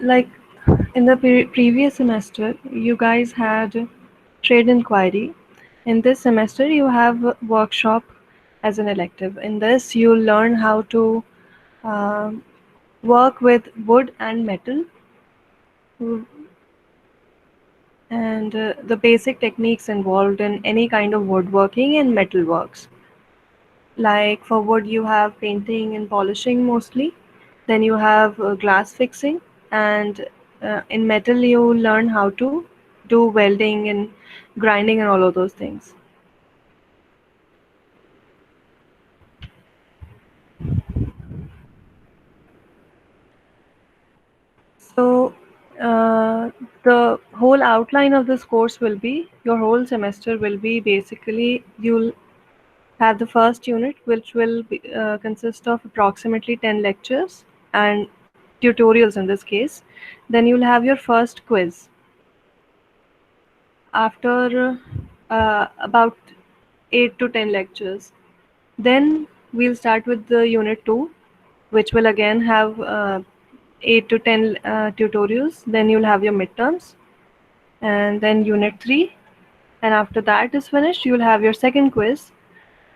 Like in the previous semester, you guys had trade inquiry. In this semester, you have a workshop as an elective. In this, you learn how to um work with wood and metal, and the basic techniques involved in any kind of woodworking and metalworks. Like for wood, you have painting and polishing mostly. Then you have glass fixing, and in metal, you learn how to do welding and grinding and all of those things. So, the whole outline of this course will be your whole semester will be basically you'll have the first unit, which will consist of approximately 10 lectures and tutorials in this case. Then you'll have your first quiz after about 8 to 10 lectures. Then we'll start with the unit 2, which will again have 8 to 10 tutorials. Then you'll have your midterms, and then unit 3. And after that is finished, you'll have your second quiz,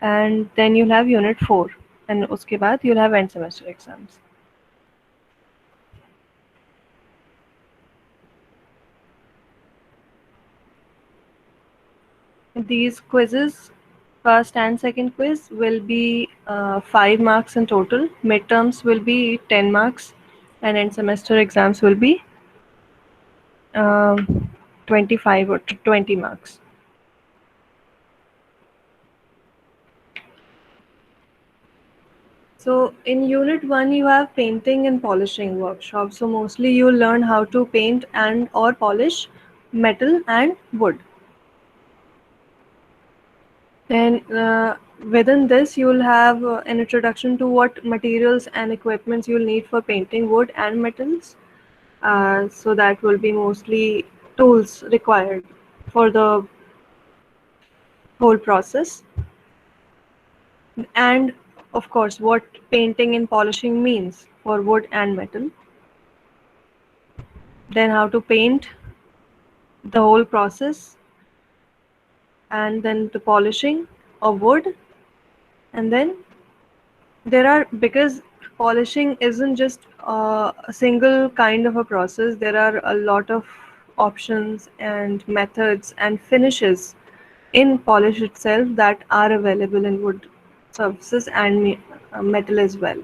and then you'll have unit 4. And uske baad you'll have end semester exams. These quizzes, first and second quiz, will be 5 marks in total. Midterms will be 10 marks, and end semester exams will be 25 or 20 marks. So in unit 1, you have painting and polishing workshop. So mostly you learn how to paint and or polish metal and wood. And within this, you'll have an introduction to what materials and equipments you'll need for painting wood and metals. So that will be mostly tools required for the whole process. And of course, what painting and polishing means for wood and metal. Then how to paint the whole process, and then the polishing of wood. And then there are, because polishing isn't just a single kind of a process, there are a lot of options and methods and finishes in polish itself that are available in wood surfaces and metal as well.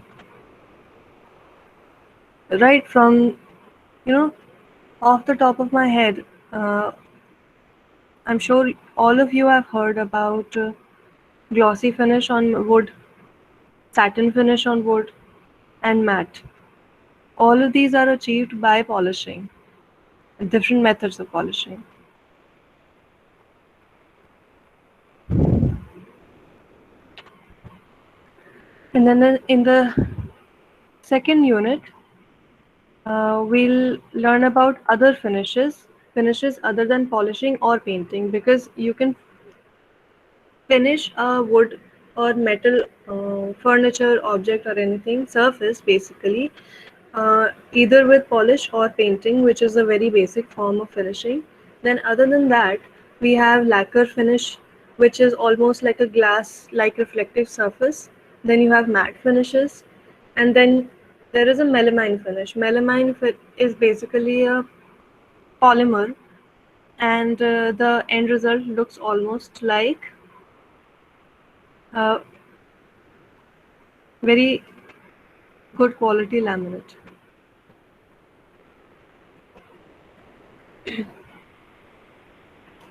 Right from, off the top of my head, I'm sure all of you have heard about glossy finish on wood, satin finish on wood, and matte. All of these are achieved by polishing, different methods of polishing. And then in the second unit, we'll learn about other finishes other than polishing or painting, because you can finish a wood or metal furniture, object, or anything surface basically, either with polish or painting, which is a very basic form of finishing. Then other than that, we have lacquer finish, which is almost like a glass like reflective surface. Then you have matte finishes, and then there is a melamine finish. Is basically a polymer, and the end result looks almost like a very good quality laminate.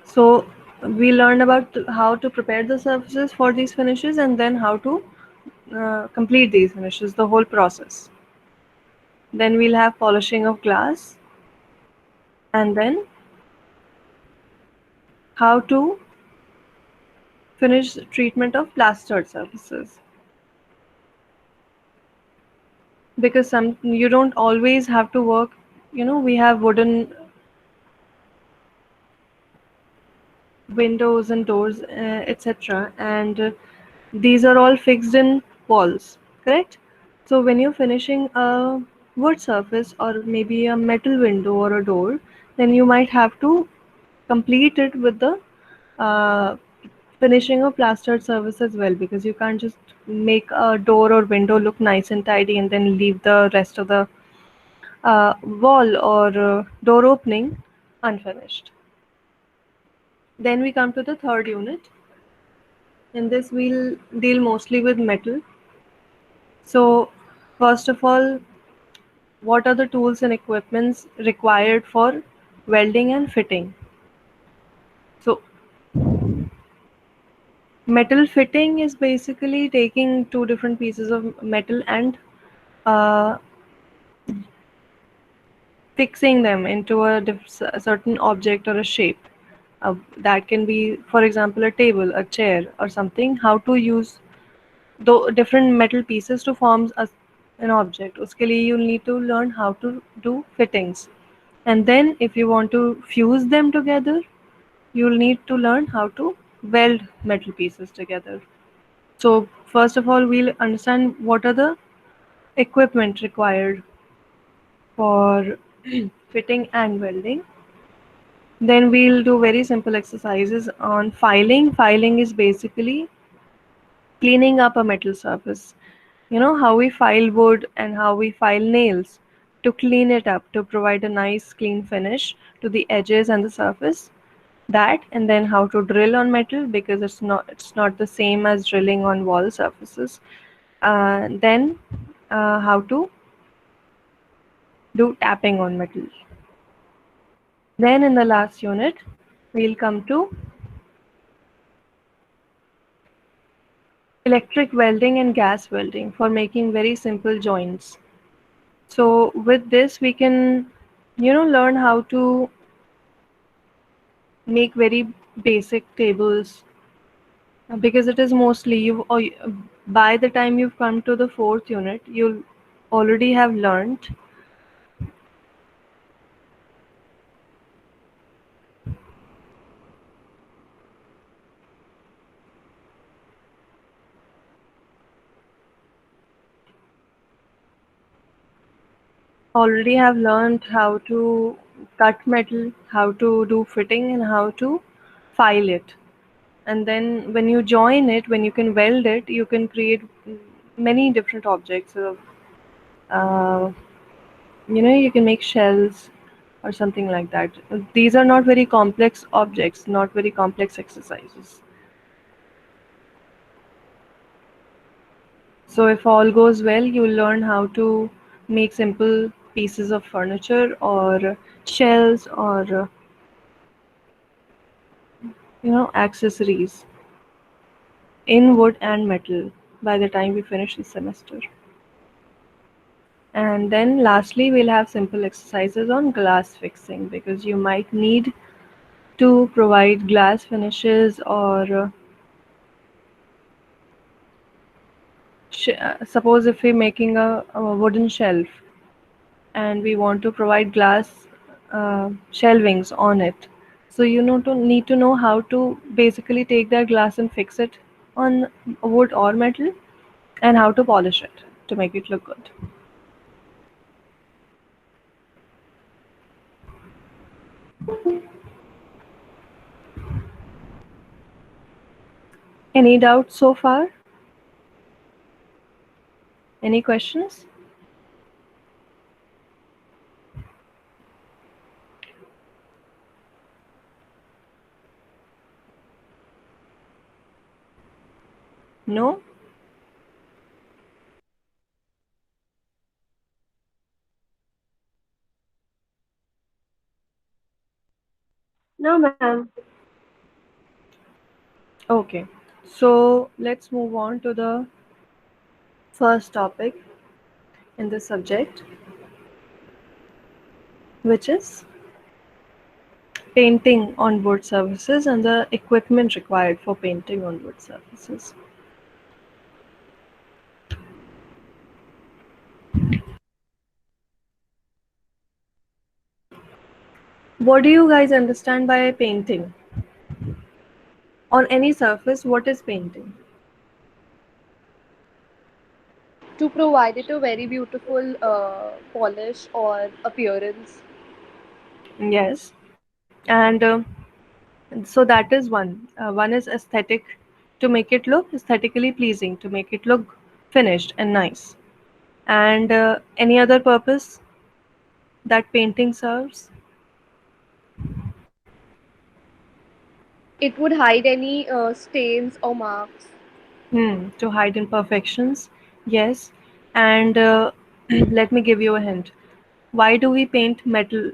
So we learned about how to prepare the surfaces for these finishes, and then how to complete these finishes, the whole process. Then we'll have polishing of glass, and then how to finish treatment of plastered surfaces. Because you don't always have to work, we have wooden windows and doors, etc., and these are all fixed in walls, correct? So when you're finishing a wood surface or maybe a metal window or a door, then you might have to complete it with the uh, finishing a plastered surface as well, because you can't just make a door or window look nice and tidy and then leave the rest of the wall or door opening unfinished. Then we come to the third unit. In this, we'll deal mostly with metal. So, first of all, what are the tools and equipments required for welding and fitting? So, metal fitting is basically taking two different pieces of metal and uh, fixing them into a certain object or a shape. That can be, for example, a table, a chair, or something. How to use different metal pieces to form an object. उसके लिए you'll need to learn how to do fittings. And then if you want to fuse them together, you'll need to learn how to weld metal pieces together. So first of all, we'll understand what are the equipment required for fitting and welding. Then we'll do very simple exercises on filing. Filing is basically cleaning up a metal surface. You know how we file wood and how we file nails, to clean it up, to provide a nice clean finish to the edges and the surface. That, and then how to drill on metal, because it's not the same as drilling on wall surfaces. Then how to do tapping on metal. Then in the last unit, we'll come to electric welding and gas welding for making very simple joints. So with this, we can, learn how to make very basic tables, because it is mostly by the time you've come to the fourth unit, you'll already have learned how to cut metal, how to do fitting, and how to file it. And then when you join it, when you can weld it, you can create many different objects. Uh, you can make shells or something like that. These are not very complex objects, not very complex exercises. So if all goes well, you'll learn how to make simple pieces of furniture or shells or accessories in wood and metal by the time we finish the semester. And then lastly, we'll have simple exercises on glass fixing, because you might need to provide glass finishes or suppose if we're making a wooden shelf and we want to provide glass shelvings on it. So to need to know how to basically take that glass and fix it on wood or metal, and how to polish it to make it look good. Any doubts so far? Any questions? No? No, ma'am. Okay. So let's move on to the first topic in this subject, which is painting on wood surfaces and the equipment required for painting on wood surfaces. What do you guys understand by painting? On any surface, what is painting? to provide it a very beautiful polish or appearance. Yes, and so that is one. One is aesthetic, to make it look aesthetically pleasing, to make it look finished and nice. And any other purpose that painting serves? It would hide any stains or marks. To hide imperfections. Yes, and let me give you a hint. Why do we paint metal?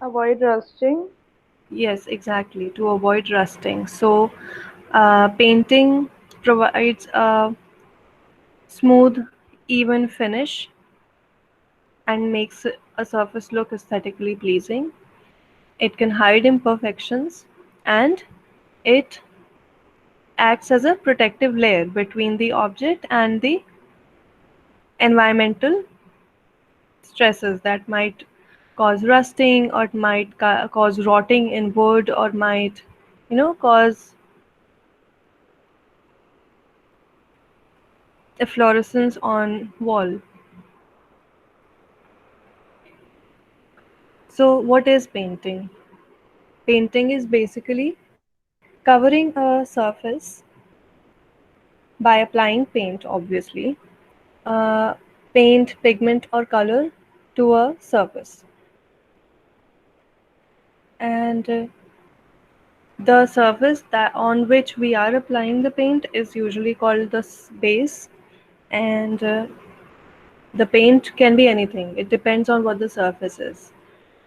Avoid rusting. Yes, exactly, to avoid rusting. So, painting provides a smooth, even finish and makes a surface look aesthetically pleasing. It can hide imperfections and it acts as a protective layer between the object and the environmental stresses that might cause rusting or might cause rotting in wood or might cause efflorescence on wall. So what is painting? Painting is basically covering a surface by applying paint, obviously, paint, pigment, or color to a surface. And the surface that on which we are applying the paint is usually called the base. And the paint can be anything, it depends on what the surface is.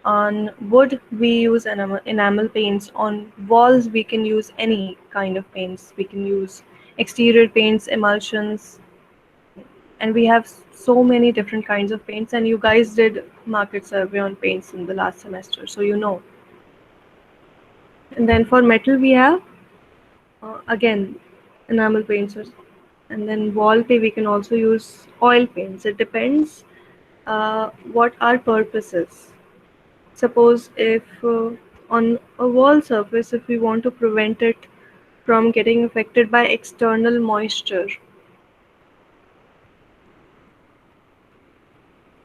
On wood, we use enamel paints. On walls, we can use any kind of paints. We can use exterior paints, emulsions, and we have so many different kinds of paints. And you guys did market survey on paints in the last semester, so you know. And then for metal, we have again enamel paints, and then wall paint. We can also use oil paints. It depends what our purpose is. Suppose if on a wall surface, if we want to prevent it from getting affected by external moisture,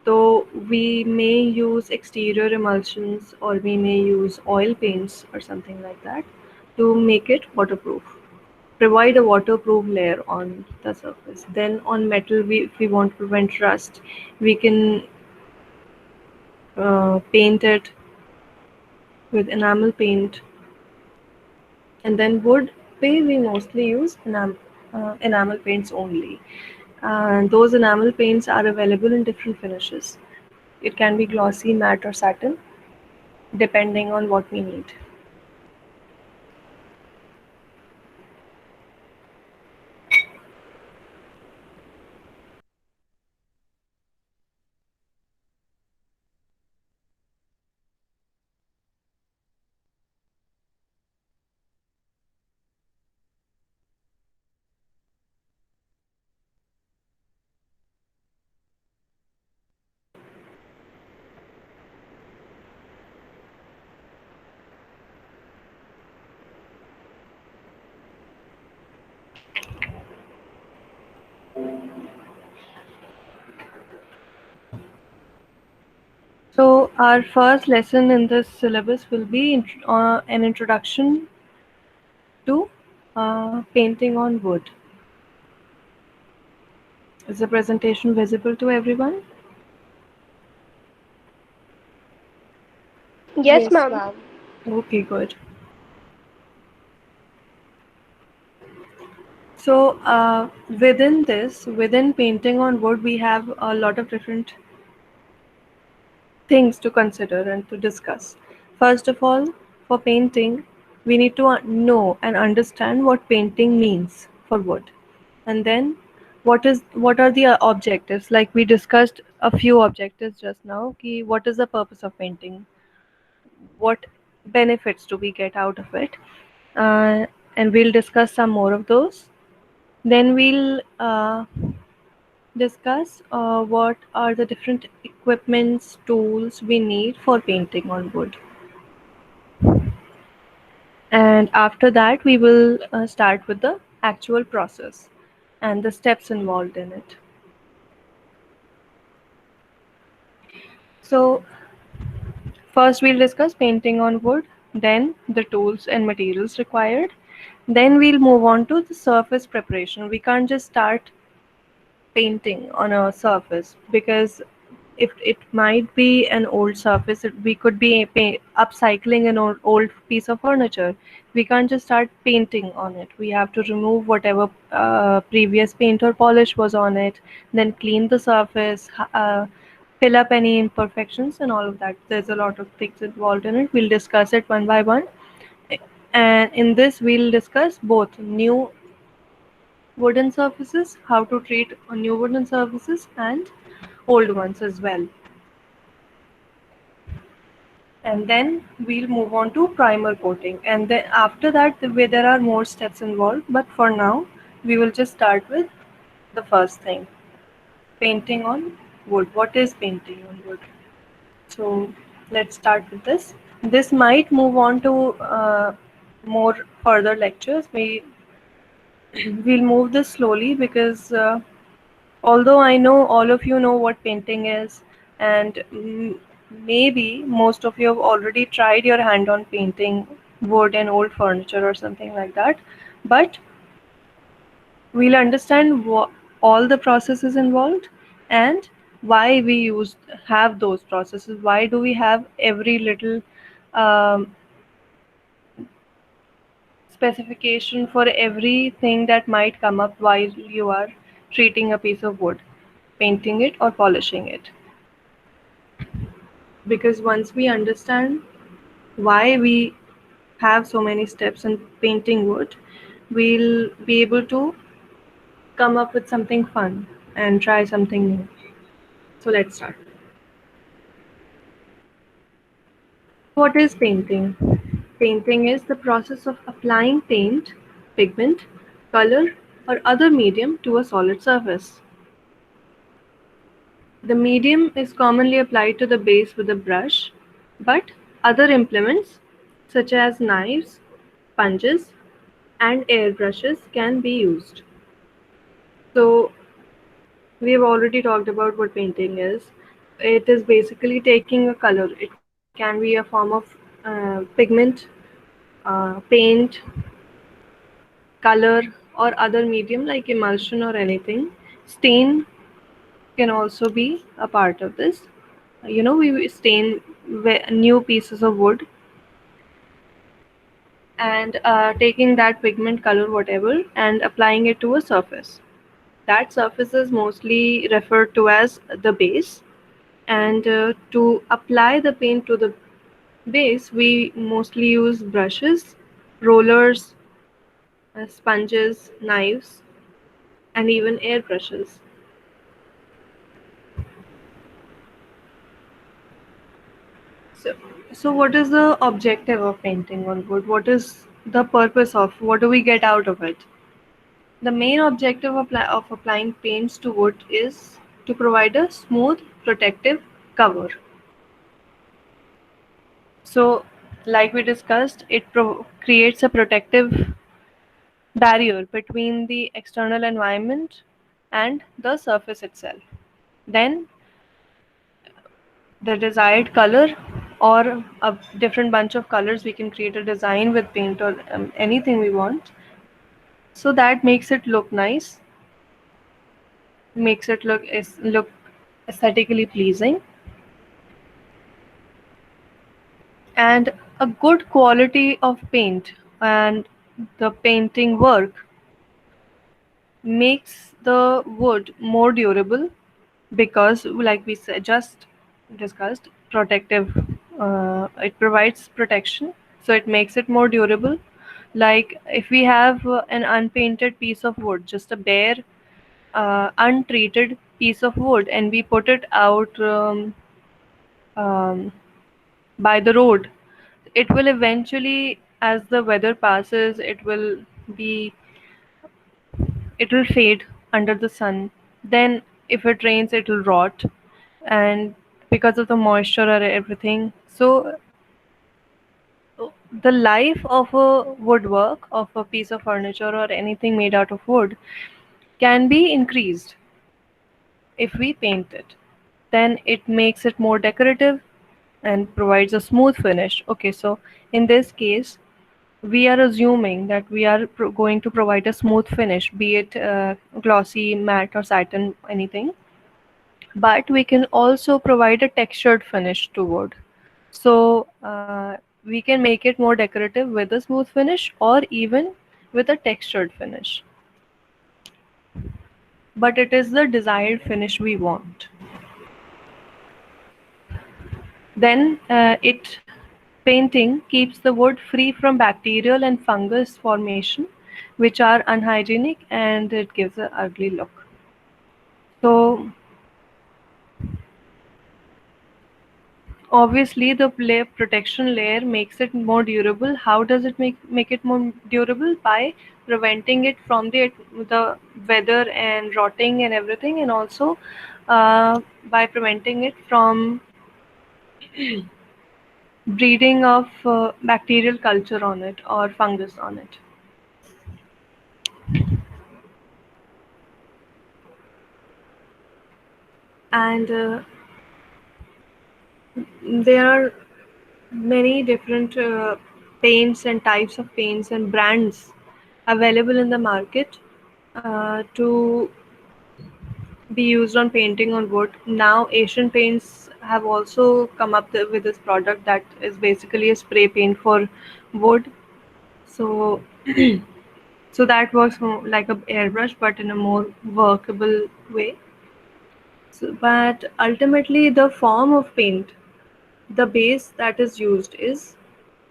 so we may use exterior emulsions or we may use oil paints or something like that to make it waterproof. Provide a waterproof layer on the surface. Then on metal, if we want to prevent rust, we can paint it with enamel paint. And then wood paint, we mostly use enamel paints only. And those enamel paints are available in different finishes. It can be glossy, matte, or satin, depending on what we need. So, our first lesson in this syllabus will be an introduction to painting on wood. Is the presentation visible to everyone? Yes, Yes, ma'am. ma'am. Okay, good. So, within painting on wood, we have a lot of different things to consider and to discuss. First of all, for painting, we need to know and understand what painting means for wood. And then what are the objectives? Like we discussed a few objectives just now. Ki what is the purpose of painting? What benefits do we get out of it? And we'll discuss some more of those. Then we'll discuss what are the different equipments, tools we need for painting on wood. And after that, we will start with the actual process. and the steps involved in it. So, first we'll discuss painting on wood, then the tools and materials required. Then we'll move on to the surface preparation. We can't just start painting on a surface because if it might be an old surface, we could be upcycling an old piece of furniture. We can't just start painting on it. We have to remove whatever previous paint or polish was on it, then clean the surface, fill up any imperfections and all of that. There's a lot of things involved in it. We'll discuss it one by one. And in this, we'll discuss both new wooden surfaces, how to treat new wooden surfaces, and old ones as well. And then we'll move on to primer coating, and then after that there are more steps involved, but for now we will just start with the first thing, painting on wood. What is painting on wood? So let's start with this. This might move on to more further lectures. We'll move this slowly because although I know all of you know what painting is, and maybe most of you have already tried your hand on painting wood and old furniture or something like that, but we'll understand all the processes involved and why we have those processes. Why do we have every little um, specification for everything that might come up while you are treating a piece of wood, painting it or polishing it? Because once we understand why we have so many steps in painting wood, we'll be able to come up with something fun and try something new. So let's start. So what is painting? Painting is the process of applying paint, pigment, color, or other medium to a solid surface. The medium is commonly applied to the base with a brush, but other implements such as knives, sponges, and airbrushes can be used. So we have already talked about what painting is. It is basically taking a color. It can be a form of pigment, paint, color, or other medium like emulsion or anything. Stain can also be a part of this. We stain new pieces of wood and taking that pigment, color, whatever, and applying it to a surface. That surface is mostly referred to as the base. And to apply the paint to the base, we mostly use brushes, rollers, sponges, knives, and even airbrushes. So, so what is the objective of painting on wood? What is the purpose of? What do we get out of it? The main objective of applying paints to wood is to provide a smooth, protective cover. So, like we discussed, it creates a protective barrier between the external environment and the surface itself. Then, the desired color or a different bunch of colors, we can create a design with paint or anything we want. So that makes it look nice, makes it look aesthetically pleasing, and a good quality of paint and the painting work makes the wood more durable because, like we said, just discussed, protective. It provides protection, so it makes it more durable. Like if we have an unpainted piece of wood, just a bare, untreated piece of wood, and we put it out um, by the road, it will eventually, as the weather passes, be it will fade under the sun. Then if it rains, it will rot, and because of the moisture or everything. So the life of a woodwork, of a piece of furniture or anything made out of wood, can be increased if we paint it. Then it makes it more decorative and provides a smooth finish. Okay, so in this case, we are assuming that we are going to provide a smooth finish, be it glossy, matte, or satin, anything. But we can also provide a textured finish to wood. So we can make it more decorative with a smooth finish or even with a textured finish. But it is the desired finish we want. Then it painting keeps the wood free from bacterial and fungus formation, which are unhygienic, and it gives an ugly look. So obviously the layer protection layer makes it more durable. How does it make it more durable? By preventing it from the weather and rotting and everything, and also by preventing it from breeding of bacterial culture on it or fungus on it. And there are many different paints and types of paints and brands available in the market to be used on painting on wood. Now, Asian Paints have also come up with this product that is basically a spray paint for wood. So, so that works more like a airbrush, but in a more workable way. So, but ultimately, the form of paint, the base that is used is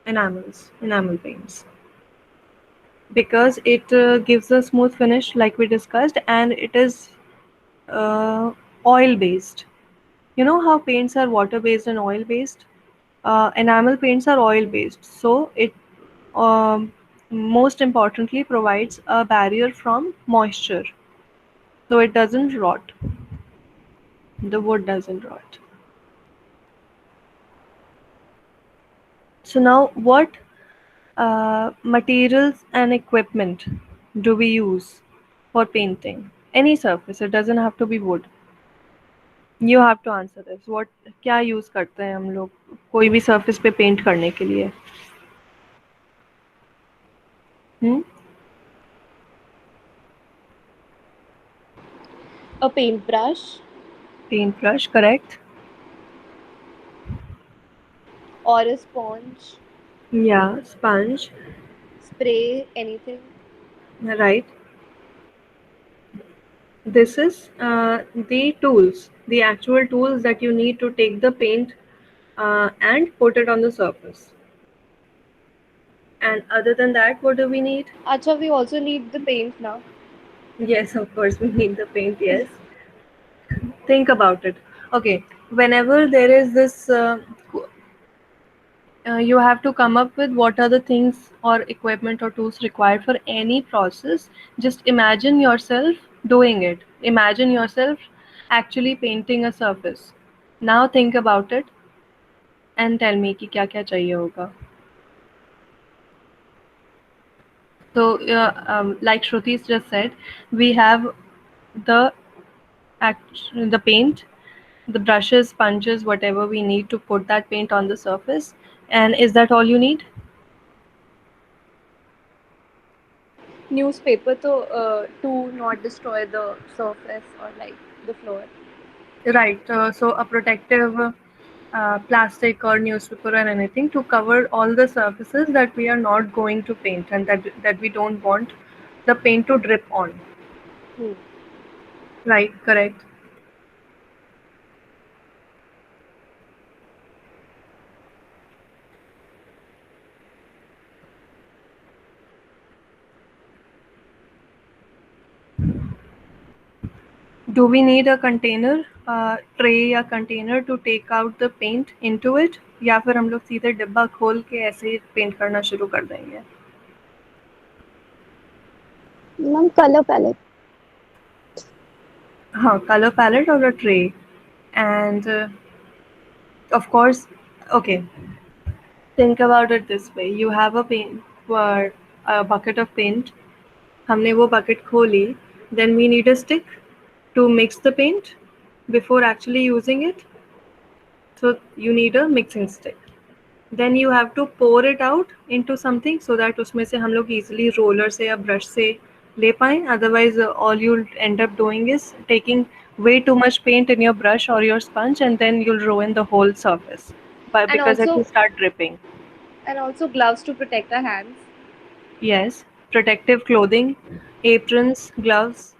enamel paints, because it gives a smooth finish, like we discussed, and it is uh, oil based. You know how paints are water based and oil based? Enamel paints are oil based, so it most importantly provides a barrier from moisture, so it doesn't rot. The wood doesn't rot. So now, what materials and equipment do we use for painting any surface? It doesn't have to be wood. You have to answer this. What क्या use करते हैं हम लोग कोई भी surface पे paint करने के लिए? Hmm? A paintbrush Paintbrush, correct? or a sponge, Yeah, sponge, spray, anything. right? This is the tools, the actual tools that you need to take the paint and put it on the surface. And other than that, what do we need? Acha, we also need the paint now. Yes, of course, we need the paint, yes. Think about it. Okay, whenever there is this, you have to come up with what are the things or equipment or tools required for any process. Just imagine yourself doing it. Imagine yourself actually painting a surface. Now think about it and tell me कि क्या क्या चाहिए होगा. So, like Shruti just said, we have the the paint, the brushes, sponges, whatever we need to put that paint on the surface. And is that all you need? Newspaper to not destroy the surface or like the floor. Right. So a protective plastic or newspaper or anything to cover all the surfaces that we are not going to paint and that we don't want the paint to drip on. Hmm. Right. Correct. Do we need a container, tray या container to take out the paint into it, या फिर हम लोग सीधे डिब्बा खोल के ऐसे ही पेंट करना शुरू कर देंगे? Ma'am, color palette. हाँ, color palette or a tray, and of course, okay. Think about it this way: you have a bucket of paint. हमने वो bucket खोली. Then we need a stick to mix the paint before actually using it. So you need a mixing stick. Then you have to pour it out into something so that उसमें से हम लोग easily roller से या brush से ले पाएँ. Otherwise, all you'll end up doing is taking way too much paint in your brush or your sponge, and then you'll ruin the whole surface. But And because it also will start dripping. gloves to protect our hands. Yes, protective clothing, aprons, gloves.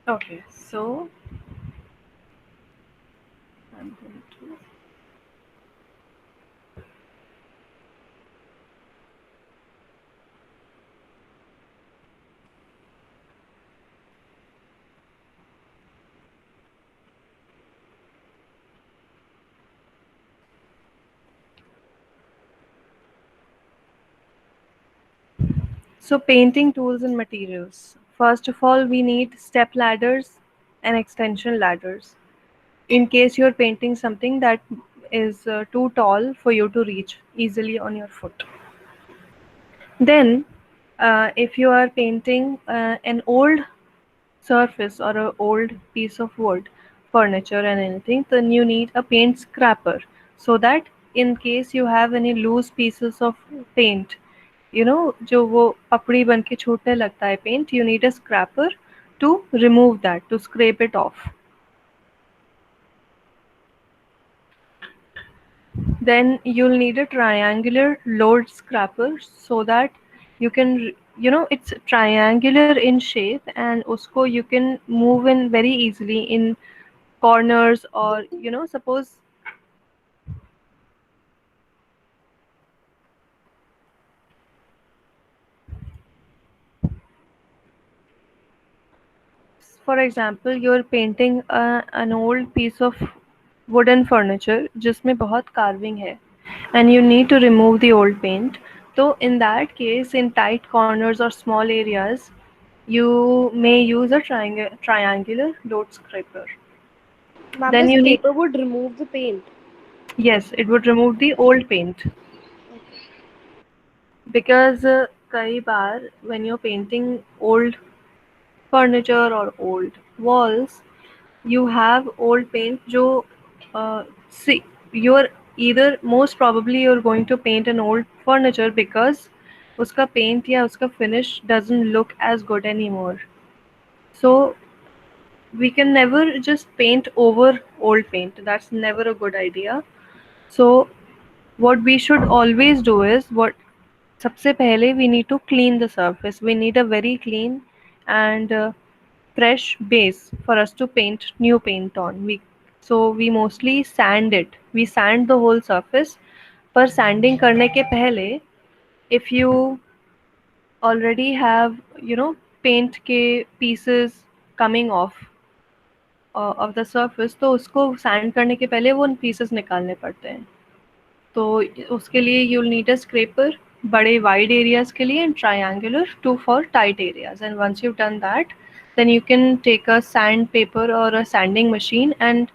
Okay, so I'm going to. So painting tools and materials. First of all, we need step ladders and extension ladders. In case you're painting something that is too tall for you to reach easily on your foot. Then, if you are painting an old surface or an old piece of wood, furniture, and anything, then you need a paint scraper so that in case you have any loose pieces of paint, जो वो पपड़ी बन के छूटने लगता है paint, you need a scraper to remove that, to scrape it off. Then you'll need a triangular load scraper so that you can, it's triangular in shape and usko you can move in very easily in corners, or suppose, for example, you're painting an old piece of wooden furniture जिसमें बहुत carving है and you need to remove the old paint. So in that case, in tight corners or small areas, you may use a triangular load scraper. Ma'am, Then the you need, scraper would remove the paint. yes, it would remove the old paint. Because कई बार when you're painting old furniture or old walls, you have old paint जो see, you're either, most probably you're going to paint an old furniture because उसका paint या उसका finish doesn't look as good anymore. So we can never just paint over old paint. That's never a good idea. So what we should always do is, what सबसे पहले we need to clean the surface. We need a very clean and fresh base for us to paint new paint on. We mostly sand it. We sand the whole surface. पर sanding करने के पहले, if you already have paint के pieces coming off of the surface, तो उसको sand करने के पहले वो pieces निकालने पड़ते हैं. तो उसके लिए you'll need a scraper बड़े wide areas के लिए and triangular to for tight areas. And once you've done that, then you can take a sandpaper or a sanding machine and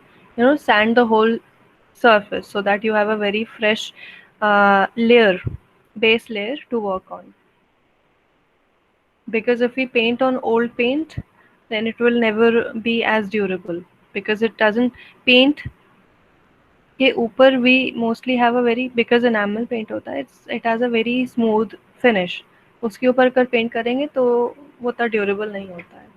sand the whole surface so that you have a very fresh layer, base layer to work on. Because if we paint on old paint, then it will never be as durable because it doesn't paint के ऊपर we mostly have a very, because enamel paint होता है, it has a very smooth finish. उसके ऊपर अगर paint करेंगे तो वो उतना ड्यूरेबल नहीं होता है.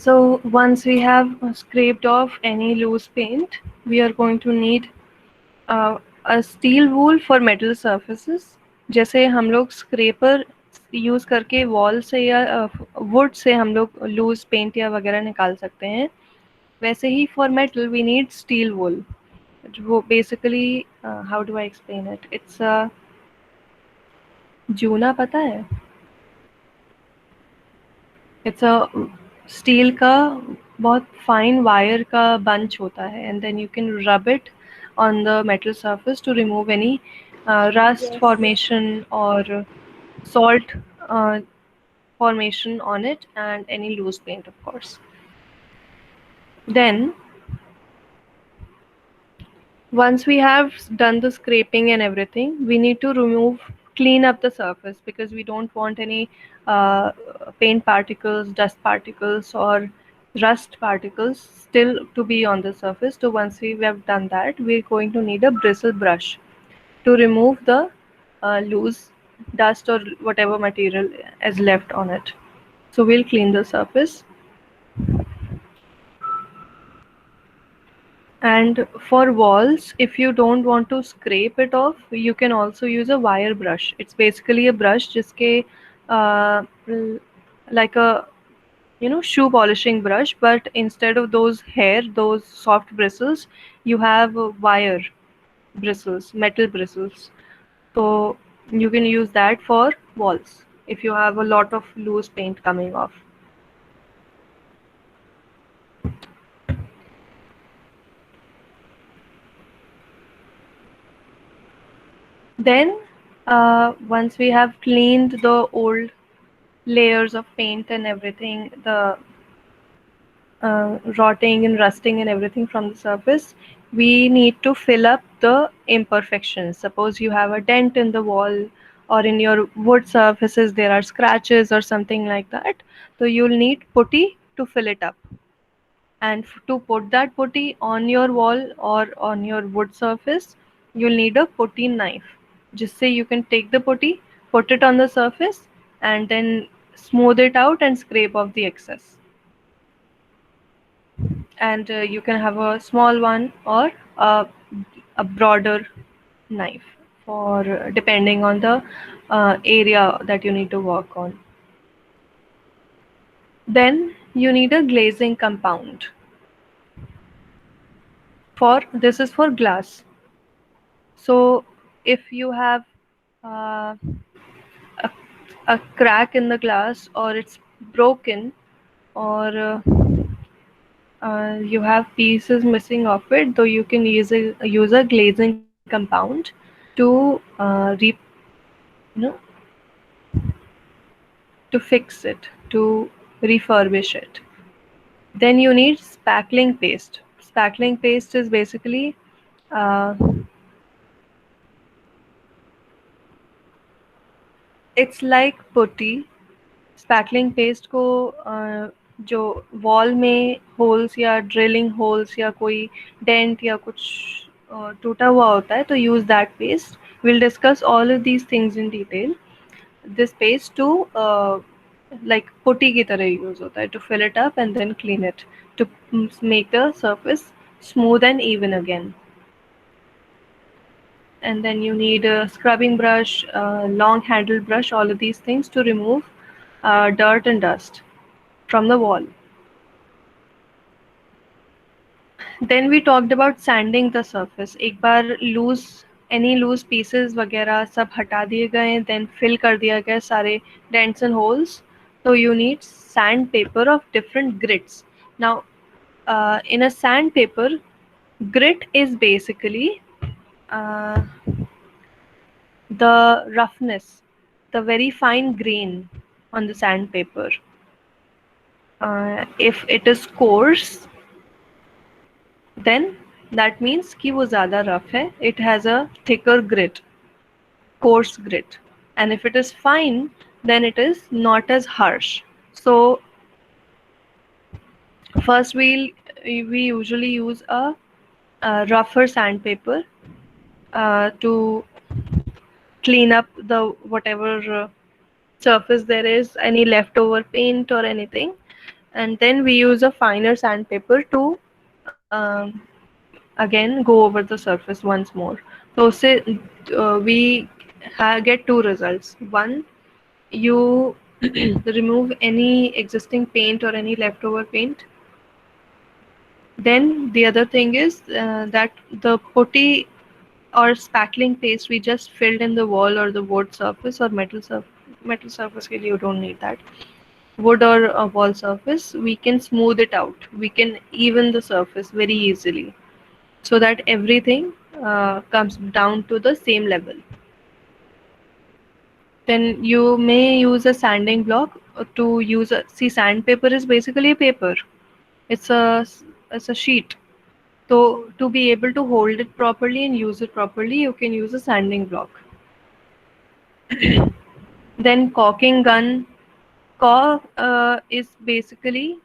So once we have scraped off any loose paint, we are going to need a steel wool for metal surfaces. जैसे हम लोग स्क्रेपर यूज़ करके वॉल से या वुड से हम लोग लूज पेंट या वगैरह निकाल सकते हैं, वैसे ही for metal we need steel wool. वो basically how do I explain it, it's जूना, पता है? इट्स अ स्टील का बहुत फाइन वायर का बंच होता है, and then you can rub it on the metal surface to remove any rust Yes. formation or salt uh, formation on it, and any loose paint, of course. Then once we have done the scraping and everything, we need to clean up the surface, because we don't want any uh, paint particles, dust particles, or rust particles still to be on the surface. So once we have done that, we're going to need a bristle brush to remove the loose dust or whatever material is left on it. So we'll clean the surface. And for walls, if you don't want to scrape it off, you can also use a wire brush. It's basically a brush jiske like a shoe polishing brush, but instead of those soft bristles, you have wire bristles, metal bristles. So you can use that for walls if you have a lot of loose paint coming off. Then once we have cleaned the old layers of paint and everything, the rotting and rusting and everything from the surface, we need to fill up the imperfections. Suppose you have a dent in the wall, or in your wood surfaces there are scratches or something like that, so you'll need putty to fill it up. And to put that putty on your wall or on your wood surface, you'll need a putty knife. Just say you can take the putty, put it on the surface, and then smooth it out and scrape off the excess. And you can have a small one or a broader knife, for depending on the area that you need to work on. Then you need a glazing compound. For this is for glass. So if you have uh, a, a crack in the glass, or it's broken, or you have pieces missing of it, though you can use a glazing compound to you know to fix it, to refurbish it. Then you need spackling paste. Spackling paste is basically uh, it's like putty. Spackling paste को जो wall में holes या drilling holes या कोई dent या कुछ टूटा हुआ होता है, तो use that paste. Will discuss all of these things in detail. This paste to like putty की तरह यूज़ होता है, to fill it up and then clean it, to make the surface smooth and even again. And then you need a scrubbing brush, long handled brush, all of these things to remove dirt and dust from the wall. Then we talked about sanding the surface. एक बार any loose pieces वगैरह सब हटा दिए गए, then fill कर दिया गया सारे dents and holes. So you need sandpaper of different grits. Now, in a sandpaper, grit is basically uh, the roughness, the very fine grain on the sandpaper. If it is coarse, then that means कि वो ज़्यादा rough है. It has a thicker grit, coarse grit. And if it is fine, then it is not as harsh. So first we usually use a rougher sandpaper to clean up the whatever surface there is, any leftover paint or anything. and then we use a finer sandpaper to again go over the surface once more. So say we get two results. One, you remove any existing paint or any leftover paint. Then the other thing is that the putty or spackling paste we just filled in the wall or the wood surface or metal surface के लिए you don't need that. Wood or a wall surface, we can smooth it out. We can even the surface very easily so that everything comes down to the same level. Then you may use a sanding block to use a, see, sandpaper is basically a paper. It's a sheet. So to be able to hold it properly and use it properly, you can use a sanding block. Then caulking gun. Caulk is basically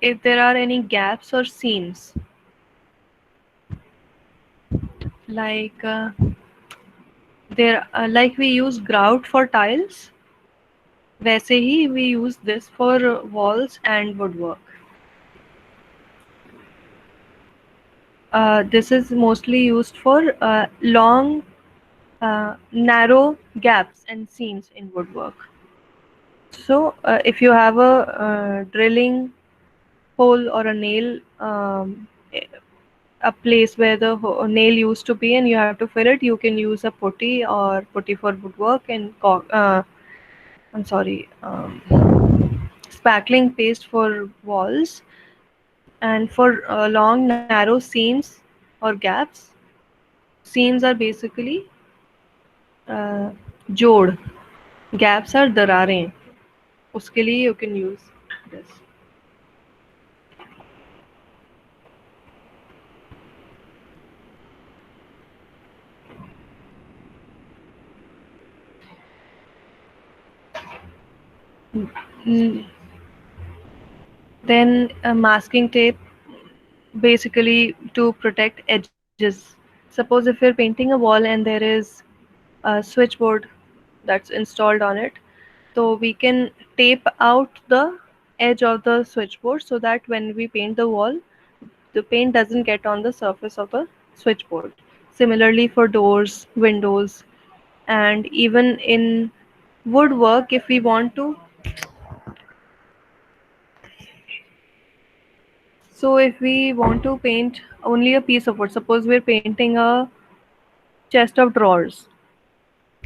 if there are any gaps or seams, like there like we use grout for tiles, वैसे ही we use this for walls and woodwork. This is mostly used for long narrow gaps and seams in woodwork. So if you have a drilling hole or a nail, a place where the nail used to be and you have to fill it, you can use a putty or putty for woodwork and I'm sorry, spackling paste for walls, and for long narrow seams or gaps. Seams are basically जोड़, gaps are दरारें. उसके लिए you can use this. Mm, Then masking tape, basically to protect edges. Suppose if you're painting a wall and there is a switchboard that's installed on it, so we can tape out the edge of the switchboard so that when we paint the wall, the paint doesn't get on the surface of the switchboard. Similarly for doors, windows, and even in woodwork, if we want to. So if we want to paint only a piece of wood, suppose we're painting a chest of drawers,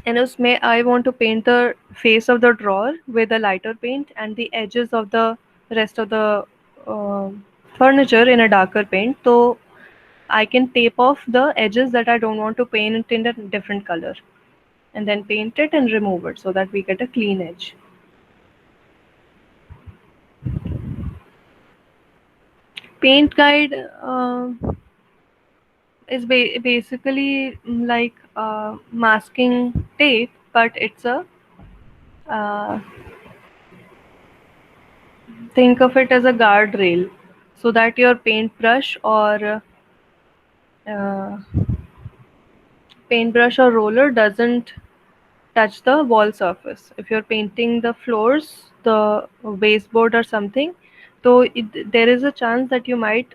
and उसमें I want to paint the face of the drawer with a lighter paint and the edges of the rest of the uh, furniture in a darker paint. So I can tape off the edges that I don't want to paint in a different color, and then paint it and remove it so that we get a clean edge. Paint guide is basically like masking tape, but it's a uh, think of it as a guardrail so that your uh, paintbrush or roller doesn't touch the wall surface. If you're painting the floors, the baseboard or something, so there is a chance that you might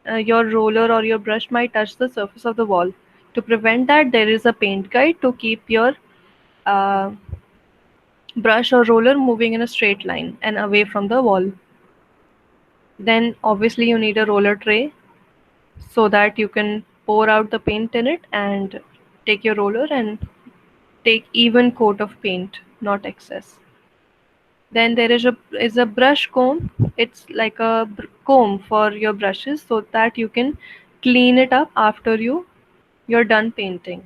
your roller or your brush might touch the surface of the wall. To prevent that, there is a paint guide to keep your uh, brush or roller moving in a straight line and away from the wall. Then obviously you need a roller tray so that you can pour out the paint in it and take your roller and take even coat of paint, not excess. Then there is a brush comb. It's like a comb for your brushes so that you can clean it up after you're done painting.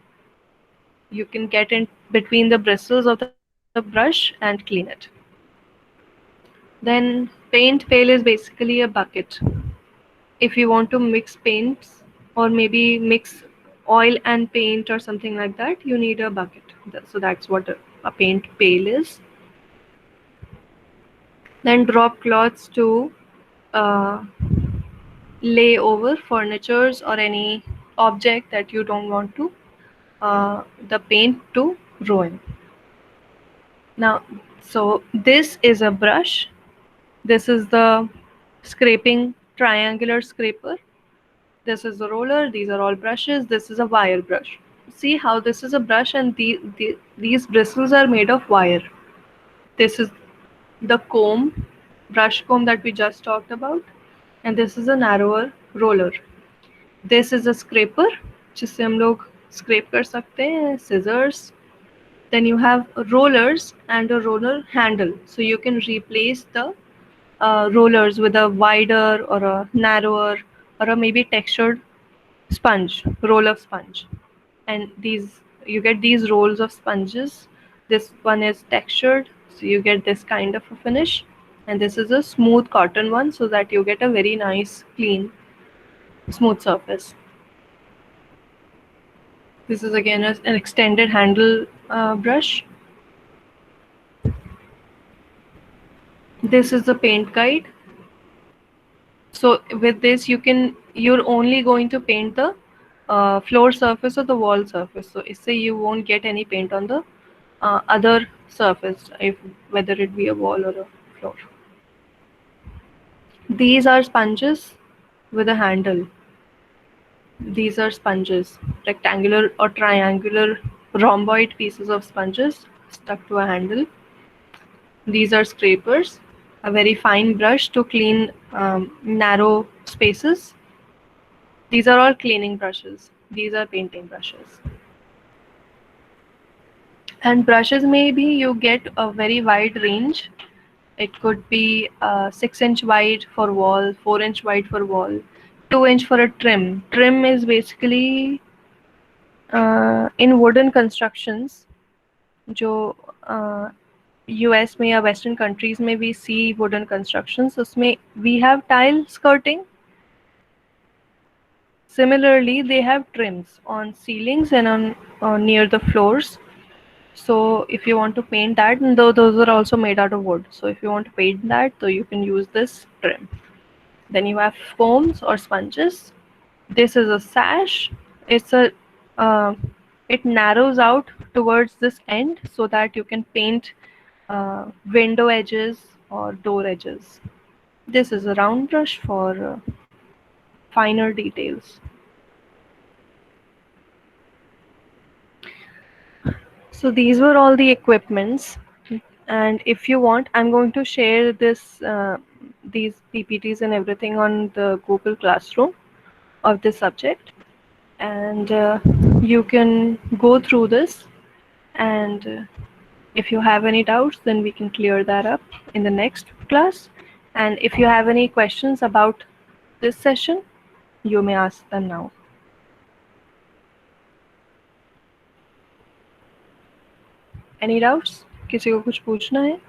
You can get in between the bristles of the brush and clean it. Then paint pail is basically a bucket. If you want to mix paints or maybe mix oil and paint or something like that, you need a bucket. So that's what a paint pail is. Then drop cloths to uh, lay over furnitures or any object that you don't want to the paint to ruin. Now, so this is a brush This is the scraping triangular scraper. This is the roller. These are all brushes. This is a wire brush. See how this is a brush and these bristles are made of wire. This is the comb, brush comb that we just talked about, and this is a narrower roller. This is a scraper जिससे हम लोग scrape कर सकते हैं, scissors. Then you have rollers and a roller handle, so you can replace the rollers with a wider or a narrower or a maybe textured sponge, roll of sponge. And these, you get these rolls of sponges. This one is textured, so you get this kind of a finish. And this is a smooth cotton one, so that you get a very nice, clean, smooth surface. This is again an extended handle brush. This is the paint guide. So with this, you're only going to paint the floor surface or the wall surface. So say you won't get any paint on the other surface, whether it be a wall or a floor. These are sponges with a handle. These are sponges, rectangular or triangular rhomboid pieces of sponges stuck to a handle. These are scrapers, a very fine brush to clean narrow spaces. These are all cleaning brushes. These are painting brushes. And brushes, maybe you get a very wide range. It could be 6-inch wide for wall, 4-inch wide for wall, 2-inch for a trim. Trim is basically in wooden constructions. जो US में या Western countries में we see wooden constructions. उसमें we have tile skirting. Similarly, they have trims on ceilings and on near the floors. So if you want to paint that, and though those are also made out of wood, so if you want to paint that, so you can use this trim. Then you have foams or sponges. This is a sash. It's a it narrows out towards this end so that you can paint window edges or door edges. This is a round brush for finer details. So these were all the equipments, and if you want, I'm going to share these PPTs and everything on the Google Classroom of this subject, and you can go through this, and if you have any doubts, then we can clear that up in the next class. And if you have any questions about this session, you may ask them now. Any doubts? किसी को कुछ पूछना है?